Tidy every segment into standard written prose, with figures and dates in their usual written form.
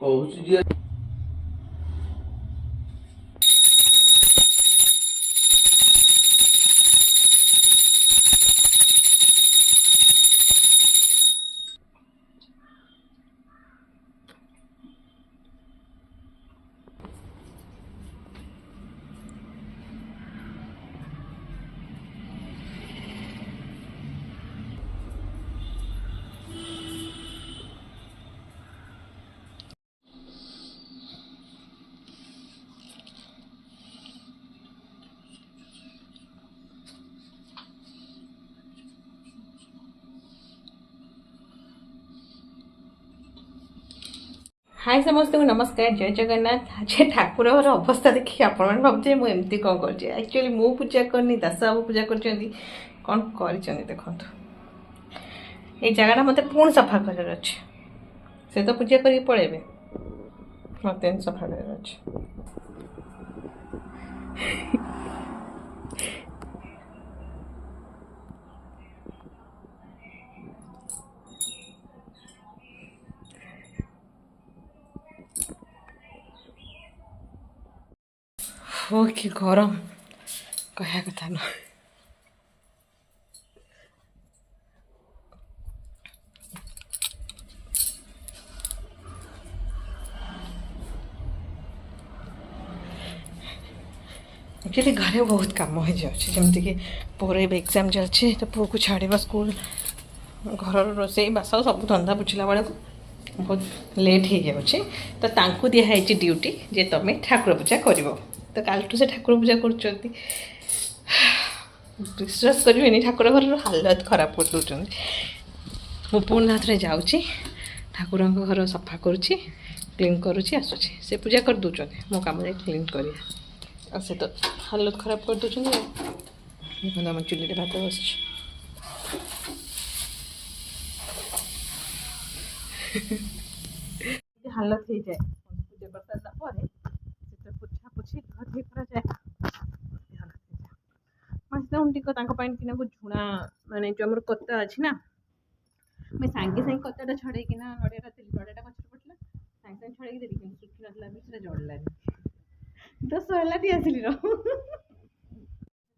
କହୁଛି ଯେ हाय समस्त को नमस्कार जय जगन्नाथ। आज ठाकुर अवस्था देखिए आपण भावुचे मुझे कौन कर एक्चुअली मु पूजा करनी दास बाबू पूजा कर कौन कर देखो ये जगह मत पुणी सफा कर अच्छे से तो पूजा कर पलैबे मत सफा कर अच्छे हो कि गरम कह कथा न एक्चुअली घरे बहुत कम हो जामती कि पुअर एग्जाम चलছে तो पुआ को छाड़ा स्कूल घर रोसे बास सब धंदा बुझला बेलू बहुत लेट हो जाए तो तांकु दिखाई ड्यूटी जे तुम ठाकुर पूजा कर तो कालठू से ठाकुर पूजा कर विश्वास करें ठाकुर घर हालत खराब कर दूसरी मु पुणी हाथ जाऊँगी ठाकुर घर सफा करुँची क्लीन करुँची आसूँ से पूजा कर दूसरे मो कम क्लीन कर से तो हालत खराब कर दूसरी देखो आम चुली भात बस हालत हो जाए पूजा कर सारापर पोछा पोछी घर कराए किना झुणा माने जो आम कता अच्छी ना मैं सांगे सांगे कताटा छड़े कि नड़िया नड़िया गच पड़ा सांगे सांगे छड़े देली कि सुखी नसला भी जड़लानी तो सहलाटी आसली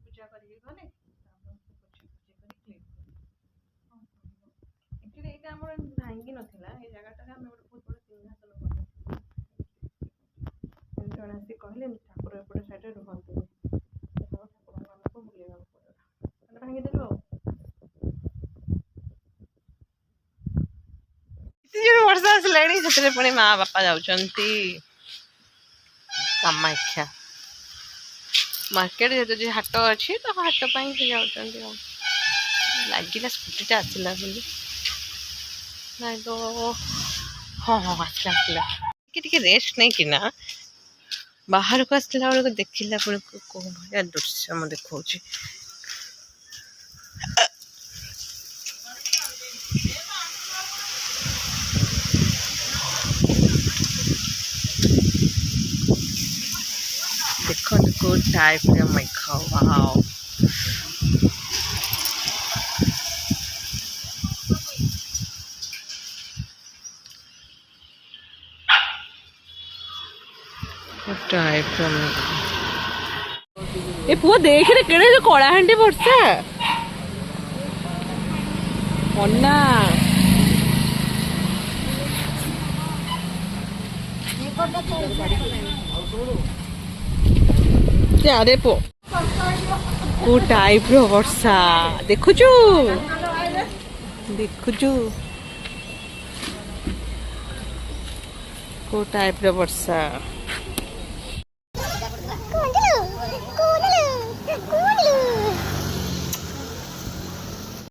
पूजा करें एक्चुअली यहाँ भांगी नाला ये जगह बहुत बड़ा सिंहासन जन आसिक कहले ठाकुर एपटे साइड रुहतु ठाकुर बुलेगा पड़ा भांगीदेलु वर्षा आसला से पुणी माँ बापा जाऊँगी कामाख्या मार्केट जो हाट अच्छी तो हाट से जाऊँ लगे स्कूटीटा आसला बोली नहीं तो हाँ हाँ आसला आसला टी रेस्ट नहीं कि ना बाहर को आसला बेलू देखला पुणी कौ भाया दृश्य मैं देखा देखो गुड टाइप मेघ वाओ टाइप ए पुआ देख रे केड़े जो कला हांडी वर्षा अन्ना अरे पो को टाइप रो वर्षा देखुचु देखुचु को टाइप रो वर्षा